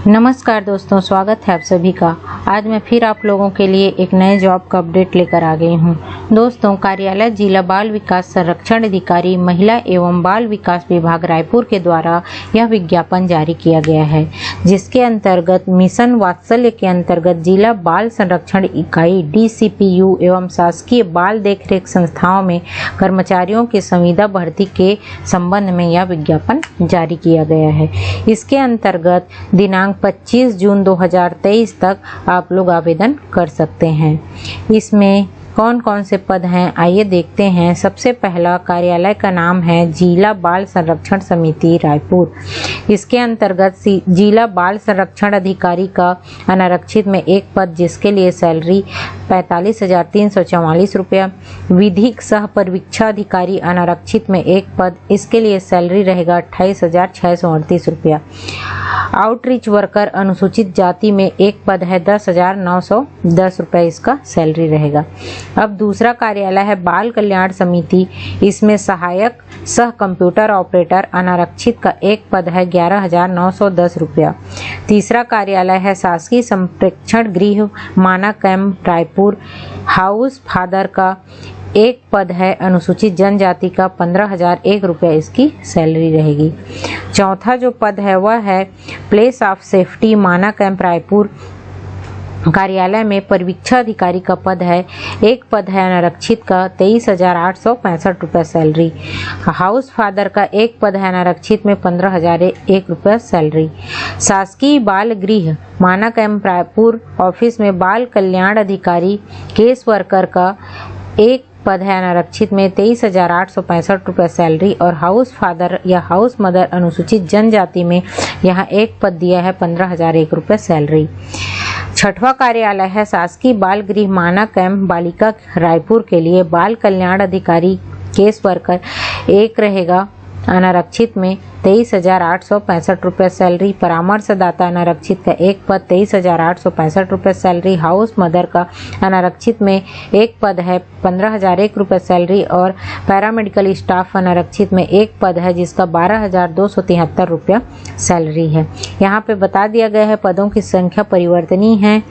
नमस्कार दोस्तों, स्वागत है आप सभी का। आज मैं फिर आप लोगों के लिए एक नए जॉब का अपडेट लेकर आ गई हूं। दोस्तों, कार्यालय जिला बाल विकास संरक्षण अधिकारी महिला एवं बाल विकास विभाग रायपुर के द्वारा यह विज्ञापन जारी किया गया है, जिसके अंतर्गत मिशन वात्सल्य के अंतर्गत जिला बाल संरक्षण इकाई DCPU एवं शासकीय बाल देखरेख संस्थाओं में कर्मचारियों की संविदा भर्ती के संबंध में यह विज्ञापन जारी किया गया है। इसके अंतर्गत दिनांक 25 जून 2023 तक आप लोग आवेदन कर सकते हैं। इसमें कौन कौन से पद हैं, आइए देखते हैं। सबसे पहला कार्यालय का नाम है जिला बाल संरक्षण समिति रायपुर। इसके अंतर्गत जिला बाल संरक्षण अधिकारी का अनारक्षित में एक पद, जिसके लिए सैलरी 45,344 रुपया। विधिक सह परीक्षा अधिकारी अनारक्षित में एक पद, इसके लिए सैलरी रहेगा 28,638 रुपया। आउटरीच वर्कर अनुसूचित जाति में एक पद है, 10,910 रुपये इसका सैलरी रहेगा। अब दूसरा कार्यालय है बाल कल्याण समिति। इसमें सहायक सह कंप्यूटर ऑपरेटर अनारक्षित का एक पद है, 11,910 रुपया। तीसरा कार्यालय है शासकीय संप्रेक्षण गृह माना कैंप रायपुर। हाउस फादर का एक पद है, अनुसूचित जनजाति का 15,001 रुपया इसकी सैलरी रहेगी। चौथा जो पद है वह है प्लेस ऑफ सेफ्टी माना कैंप रायपुर। कार्यालय में परीक्षा अधिकारी का पद है, एक पद है अनारक्षित का 23,865 रुपया सैलरी। हाउस फादर का एक पद है अनारक्षित में 15,001 रुपया सैलरी। शासकीय बाल गृह माना कैंप रायपुर ऑफिस में बाल कल्याण अधिकारी केस वर्कर का एक पद है अनारक्षित में 23,865 रुपये सैलरी। और हाउस फादर या हाउस मदर अनुसूचित जनजाति में यहाँ एक पद दिया है, 15,001 रुपये सैलरी। छठवां कार्यालय है शासकीय बाल गृह माना कैंप बालिका रायपुर के लिए बाल कल्याण अधिकारी केस वर्कर एक रहेगा, अनारक्षित में 23,865 रुपये सैलरी। परामर्शदाता अनारक्षित का एक पद, 23,865 रुपये सैलरी। हाउस मदर का अनारक्षित में एक पद है, 15,001 रुपये सैलरी। और पैरामेडिकल स्टाफ अनारक्षित में एक पद है, जिसका 12,273 रुपया सैलरी है। यहाँ पे बता दिया गया है पदों की संख्या परिवर्तनीय है,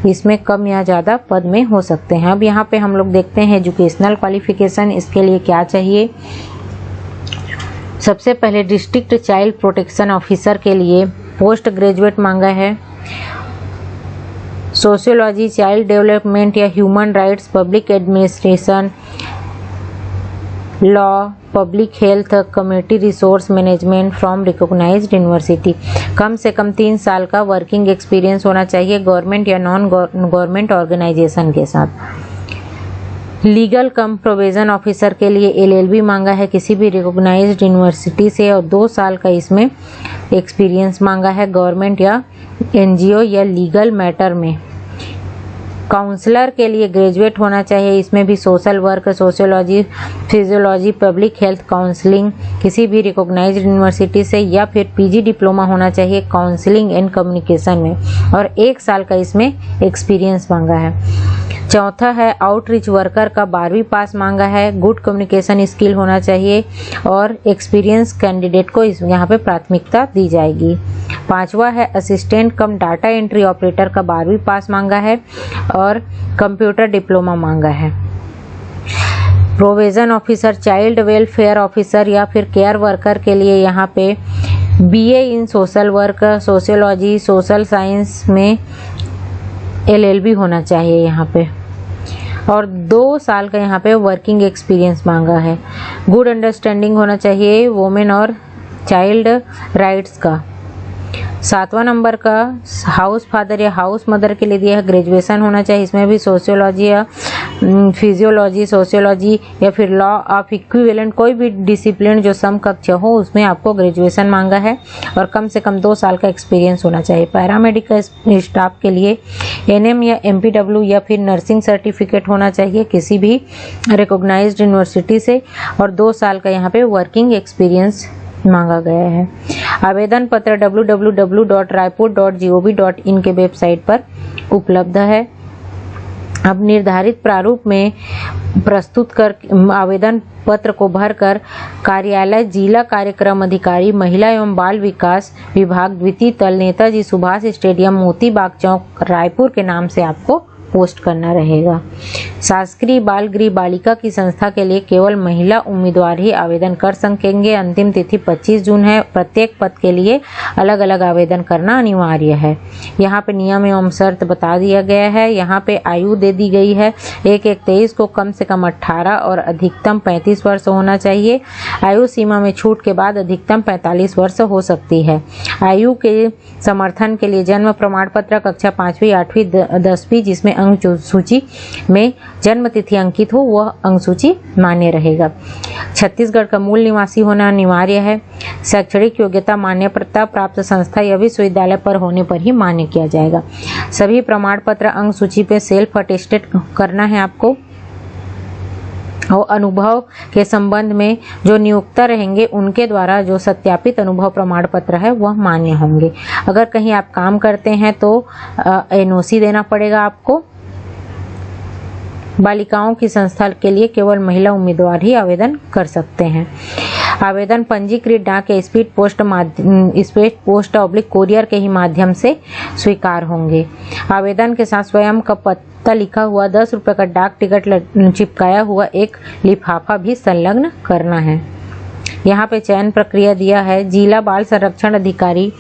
इसमें कम या ज़्यादा पद में हो सकते हैं। अब यहाँ पे हम लोग देखते हैं एजुकेशनल क्वालिफिकेशन, इसके लिए क्या चाहिए। सबसे पहले डिस्ट्रिक्ट चाइल्ड प्रोटेक्शन ऑफिसर के लिए पोस्ट ग्रेजुएट मांगा है। सोशियोलॉजी, चाइल्ड डेवलपमेंट या human rights, public administration, law, public health, community resource management from recognised university. कम से कम 3 साल का वर्किंग एक्सपीरियंस होना चाहिए गवर्नमेंट या नॉन गवर्नमेंट ऑर्गेनाइजेशन के साथ। लीगल कम प्रोविजन ऑफिसर के लिए LLB मांगा है किसी भी रिकॉग्नाइज्ड यूनिवर्सिटी से, और 2 साल का इसमें एक्सपीरियंस मांगा है गवर्नमेंट या NGO या लीगल मैटर में। काउंसलर के लिए ग्रेजुएट होना चाहिए, इसमें भी social work, sociology, physiology, public health counselling किसी भी रिकॉग्नाइज्ड यूनिवर्सिटी से, या फिर PG डिप्लोमा होना चाहिए काउंसलिंग एंड कम्युनिकेशन में, और 1 साल का इसमें एक्सपीरियंस मांगा है। चौथा है आउटरीच वर्कर का 12वीं पास मांगा है, गुड कम्युनिकेशन स्किल होना चाहिए, और एक्सपीरियंस कैंडिडेट को यहाँ पे प्राथमिकता दी जाएगी। 5वां है असिस्टेंट कम डाटा एंट्री ऑपरेटर का 12वीं पास मांगा है, और कंप्यूटर डिप्लोमा मांगा है। Probation officer, child welfare officer या फिर केयर वर्कर के लिए यहाँ पे BA in social work, sociology, social science में LLB होना चाहिए यहाँ पे, और 2 साल का यहाँ पे वर्किंग एक्सपीरियंस मांगा है। गुड अंडरस्टैंडिंग होना चाहिए वुमेन और चाइल्ड राइट्स का। 7वां नंबर का हाउस फादर या हाउस मदर के लिए दिया है, ग्रेजुएशन होना चाहिए, इसमें भी सोशियोलॉजी या फिजियोलॉजी, सोशियोलॉजी या फिर लॉ ऑफ इक्विवेलेंट कोई भी डिसिप्लिन जो समकक्ष हो उसमें आपको ग्रेजुएशन मांगा है, और कम से कम 2 साल का एक्सपीरियंस होना चाहिए। पैरामेडिकल स्टाफ के लिए NM या MPW या फिर नर्सिंग सर्टिफिकेट होना चाहिए किसी भी रिकॉग्नाइज्ड यूनिवर्सिटी से, और 2 साल का यहाँ पे वर्किंग एक्सपीरियंस मांगा गया है। आवेदन पत्र www.raipur.gov.in के वेबसाइट पर उपलब्ध है। अब निर्धारित प्रारूप में प्रस्तुत कर आवेदन पत्र को भरकर कार्यालय जिला कार्यक्रम अधिकारी महिला एवं बाल विकास विभाग द्वितीय तल नेताजी सुभाष स्टेडियम मोती बाग चौक रायपुर के नाम से आपको पोस्ट करना रहेगा। शासकीय बाल गृह बालिका की संस्था के लिए केवल महिला उम्मीदवार ही आवेदन कर सकेंगे। अंतिम तिथि 25 जून है। प्रत्येक पद के लिए अलग अलग आवेदन करना अनिवार्य है। यहाँ पे नियम एवं शर्त बता दिया गया है। यहाँ पे आयु दे दी गई है। 1/1/23 को कम से कम 18 और अधिकतम 35 वर्ष होना चाहिए। आयु सीमा में छूट के बाद अधिकतम 45 वर्ष हो सकती है। आयु के समर्थन के लिए जन्म प्रमाण पत्र कक्षा 5वीं 8वीं 10वीं जिसमें अंक सूची में जन्म तिथि अंकित हो वह अंक सूची मान्य रहेगा। छत्तीसगढ़ का मूल निवासी होना अनिवार्य है। शैक्षणिक योग्यता मान्यता प्राप्त संस्था या विश्वविद्यालय पर होने पर ही मान्य किया जाएगा। सभी प्रमाण पत्र अंक सूची पे सेल्फ अटेस्टेड करना है आपको। और अनुभव के संबंध में जो नियोक्ता रहेंगे उनके द्वारा जो सत्यापित अनुभव प्रमाण पत्र है वह मान्य होंगे। अगर कहीं आप काम करते हैं तो एनओसी देना पड़ेगा आपको। बालिकाओं की संस्था के लिए केवल महिला उम्मीदवार ही आवेदन कर सकते हैं। आवेदन पंजीकृत डाक या स्पीड पोस्ट कोरियर के ही माध्यम से स्वीकार होंगे। आवेदन के साथ स्वयं का पता लिखा हुआ 10 रुपये का डाक टिकट चिपकाया हुआ एक लिफाफा भी संलग्न करना है। यहाँ पे चयन प्रक्रिया दिया है। जिला बाल संरक्षण अधिकारी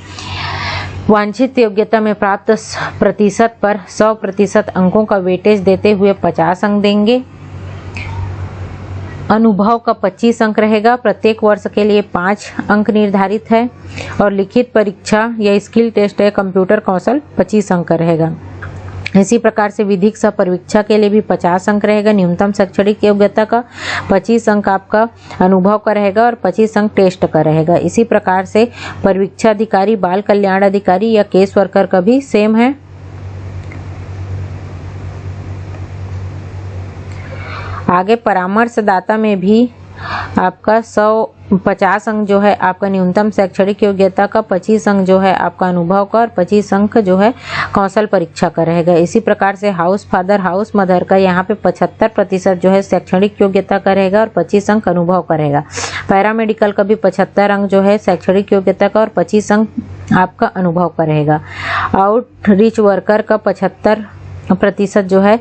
वांछित योग्यता में प्राप्त प्रतिशत पर 100% अंकों का वेटेज देते हुए 50 अंक देंगे। अनुभव का 25 अंक रहेगा। प्रत्येक वर्ष के लिए 5 अंक निर्धारित है और लिखित परीक्षा या स्किल टेस्ट या कंप्यूटर कौशल 25 अंक का रहेगा। इसी प्रकार से विधिक सह परीक्षा के लिए भी 50 अंक रहेगा। न्यूनतम शैक्षणिक योग्यता का 25 अंक आपका अनुभव का रहेगा और 25 अंक टेस्ट का रहेगा। इसी प्रकार से परीक्षा अधिकारी, बाल कल्याण अधिकारी या केस वर्कर का भी सेम है। आगे परामर्शदाता में भी आपका 150 अंक जो है आपका न्यूनतम शैक्षणिक योग्यता का, 25 अंक जो है आपका अनुभव का और 25 अंक जो है कौशल परीक्षा का रहेगा। इसी प्रकार से हाउस फादर, हाउस मदर का यहाँ पे 75% जो है शैक्षणिक योग्यता का रहेगा और 25 अंक अनुभव का रहेगा। पैरामेडिकल का भी 75 अंक जो है शैक्षणिक योग्यता का और 25 अंक आपका अनुभव का रहेगा। आउटरीच वर्कर का 75% जो है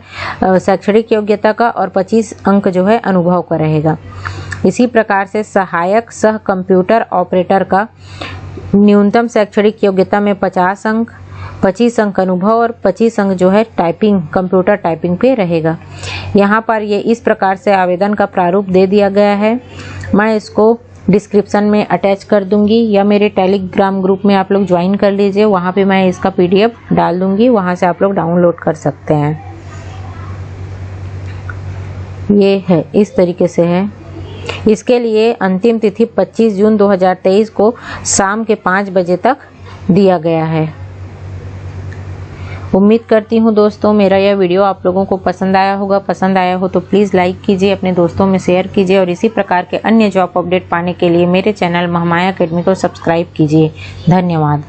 शैक्षणिक योग्यता का और 25 अंक जो है अनुभव का रहेगा। इसी प्रकार से सहायक सह कंप्यूटर ऑपरेटर का न्यूनतम शैक्षणिक योग्यता में 50 अंक, 25 अंक अनुभव और 25 अंक जो है टाइपिंग, कंप्यूटर टाइपिंग पे रहेगा। यहाँ पर ये इस प्रकार से आवेदन का प्रारूप दे दिया गया है। मैं इसको डिस्क्रिप्शन में अटैच कर दूंगी या मेरे टेलीग्राम ग्रुप में आप लोग ज्वाइन कर लीजिए। वहाँ पे मैं इसका PDF डाल दूंगी, वहाँ से आप लोग डाउनलोड कर सकते हैं। ये है, इस तरीके से है। इसके लिए अंतिम तिथि 25 जून 2023 को शाम के 5 बजे तक दिया गया है। उम्मीद करती हूँ दोस्तों मेरा यह वीडियो आप लोगों को पसंद आया होगा। पसंद आया हो तो प्लीज़ लाइक कीजिए, अपने दोस्तों में शेयर कीजिए और इसी प्रकार के अन्य जॉब अपडेट पाने के लिए मेरे चैनल महामाया अकेडमी को सब्सक्राइब कीजिए। धन्यवाद।